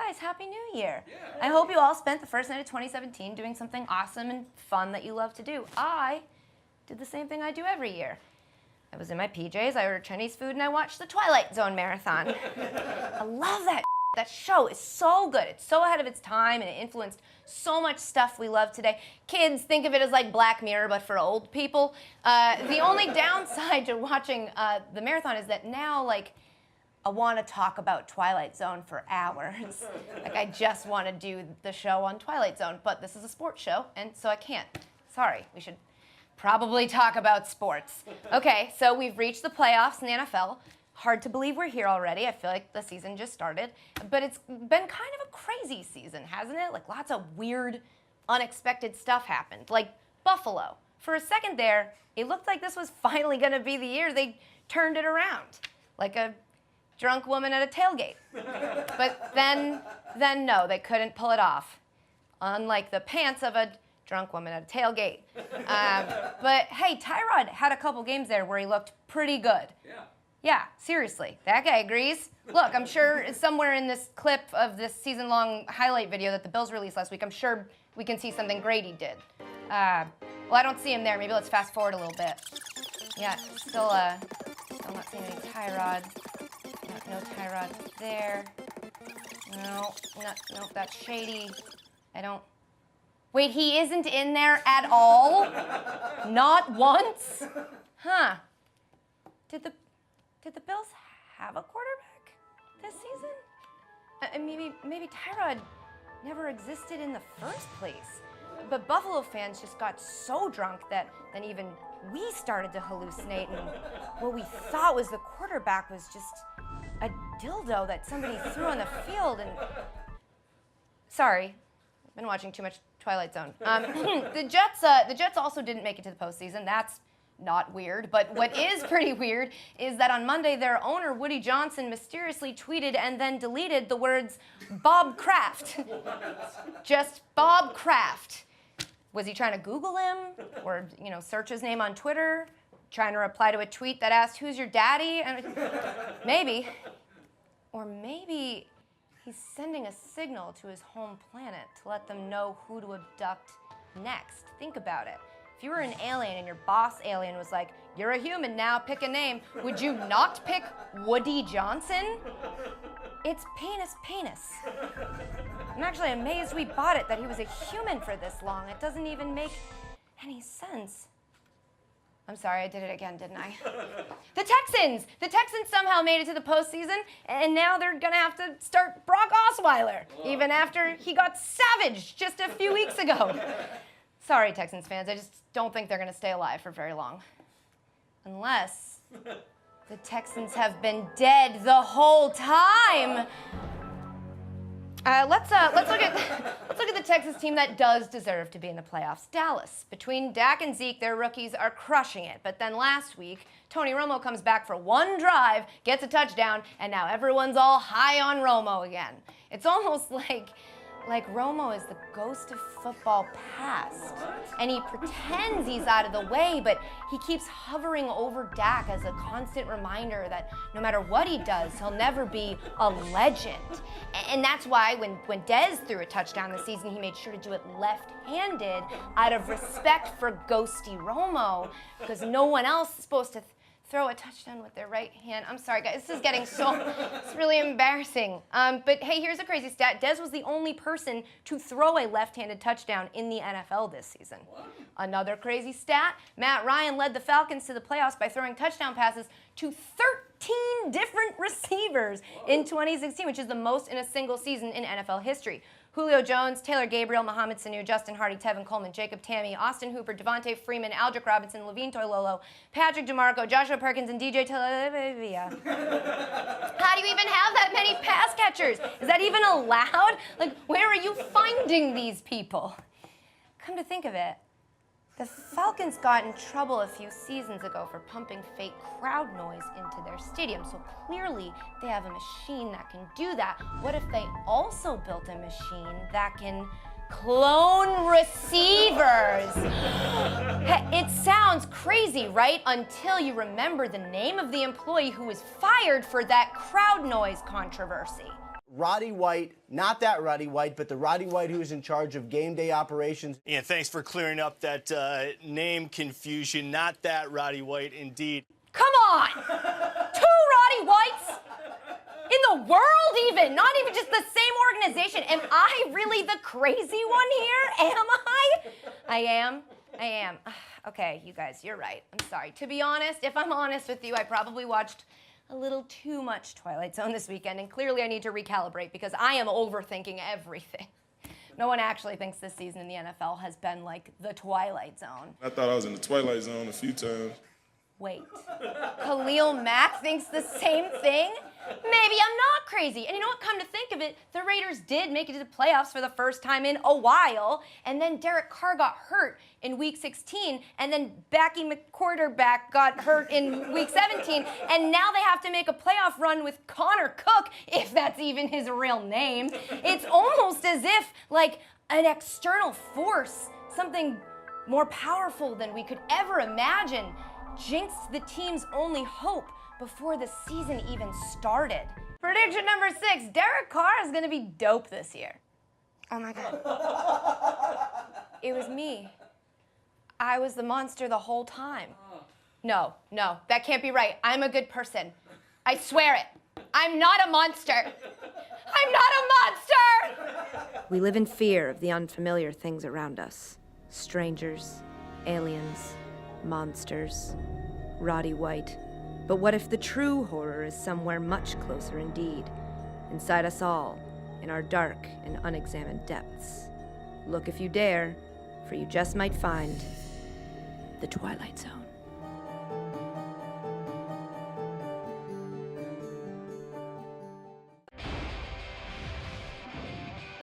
Guys, Happy New Year. I hope you all spent the first night of 2017 doing something awesome and fun that you love to do. I did the same thing I do every year. I was in my PJs, I ordered Chinese food, and I watched the Twilight Zone marathon. I love that. That show is so good. It's so ahead of its time, and it influenced so much stuff we love today. Kids, think of it as like Black Mirror, but for old people. The only downside to watching the marathon is that now, like, I want to talk about Twilight Zone for hours. Like, I just want to do the show on Twilight Zone, but this is a sports show, and so I can't. Sorry, we should probably talk about sports. Okay, so we've reached the playoffs in the NFL. Hard to believe we're here already. I feel like the season just started, but it's been kind of a crazy season, hasn't it? Like, lots of weird, unexpected stuff happened. Like Buffalo. For a second there, it looked like this was finally going to be the year they turned it around. Like a drunk woman at a tailgate. But then no, they couldn't pull it off. Unlike the pants of a drunk woman at a tailgate. But hey, Tyrod had a couple games there where he looked pretty good. Yeah, seriously, that guy agrees. Look, I'm sure somewhere in this clip of this season-long highlight video that the Bills released last week, I'm sure we can see something great he did. Well, I don't see him there. Maybe let's fast forward a little bit. Yeah, still not seeing any Tyrod. No Tyrod there. No, that's shady. Wait, he isn't in there at all? Not once? Huh. Did the Bills have a quarterback this season? Maybe Tyrod never existed in the first place. But Buffalo fans just got so drunk that then even we started to hallucinate, and what we thought was the quarterback was just a dildo that somebody threw on the field. And sorry, I've been watching too much Twilight Zone. The Jets also didn't make it to the postseason. That's not weird, but what is pretty weird is that on Monday, their owner, Woody Johnson, mysteriously tweeted and then deleted the words Bob Kraft. Just Bob Kraft. Was he trying to Google him or, search his name on Twitter? Trying to reply to a tweet that asked, "Who's your daddy?" And maybe. Or maybe he's sending a signal to his home planet to let them know who to abduct next. Think about it. If you were an alien and your boss alien was like, "You're a human now, pick a name," would you not pick Woody Johnson? It's penis. I'm actually amazed we bought it that he was a human for this long. It doesn't even make any sense. I'm sorry, I did it again, didn't I? The Texans somehow made it to the postseason, and now they're gonna have to start Brock Osweiler, even after he got savaged just a few weeks ago. Sorry, Texans fans, I just don't think they're gonna stay alive for very long. Unless the Texans have been dead the whole time. Let's look at the Texas team that does deserve to be in the playoffs. Dallas. Between Dak and Zeke, their rookies are crushing it. But then last week, Tony Romo comes back for one drive, gets a touchdown, and now everyone's all high on Romo again. It's almost like Romo is the ghost of football past. And he pretends he's out of the way, but he keeps hovering over Dak as a constant reminder that no matter what he does, he'll never be a legend. And that's why when Dez threw a touchdown this season, he made sure to do it left-handed out of respect for ghosty Romo, because no one else is supposed to throw a touchdown with their right hand. I'm sorry, guys. This is getting it's really embarrassing. But hey, here's a crazy stat. Dez was the only person to throw a left-handed touchdown in the NFL this season. What? Another crazy stat, Matt Ryan led the Falcons to the playoffs by throwing touchdown passes to 13 different receivers in 2016, which is the most in a single season in NFL history. Julio Jones, Taylor Gabriel, Mohamed Sanu, Justin Hardy, Tevin Coleman, Jacob Tamme, Austin Hooper, Devontae Freeman, Aldrick Robinson, Levine Toilolo, Patrick DeMarco, Joshua Perkins, and DJ Talavia. How do you even have that many pass catchers? Is that even allowed? Like, where are you finding these people? Come to think of it, the Falcons got in trouble a few seasons ago for pumping fake crowd noise into their stadium, so clearly they have a machine that can do that. What if they also built a machine that can clone receivers? It sounds crazy, right? Until you remember the name of the employee who was fired for that crowd noise controversy. Roddy White, not that Roddy White, but the Roddy White who is in charge of game day operations. Yeah, thanks for clearing up that name confusion. Not that Roddy White, indeed. Come on! 2 Roddy Whites? In the world even, not even just the same organization. Am I really the crazy one here? Am I? I am. Okay, you guys, you're right. I'm sorry. To be honest, if I'm honest with you, I probably watched a little too much Twilight Zone this weekend, and clearly I need to recalibrate because I am overthinking everything. No one actually thinks this season in the NFL has been like the Twilight Zone. I thought I was in the Twilight Zone a few times. Wait, Khalil Mack thinks the same thing? Maybe I'm not crazy. And you know what, come to think of it, the Raiders did make it to the playoffs for the first time in a while, and then Derek Carr got hurt in week 16, and then Backy McQuarterback got hurt in week 17, and now they have to make a playoff run with Connor Cook, if that's even his real name. It's almost as if, like, an external force, something more powerful than we could ever imagine, jinxed the team's only hope before the season even started. Prediction number 6, Derek Carr is gonna be dope this year. Oh my God. It was me. I was the monster the whole time. No, that can't be right. I'm a good person. I swear it. I'm not a monster. I'm not a monster! We live in fear of the unfamiliar things around us. Strangers, aliens, monsters, Roddy White. But what if the true horror is somewhere much closer indeed, inside us all, in our dark and unexamined depths? Look if you dare, for you just might find the Twilight Zone.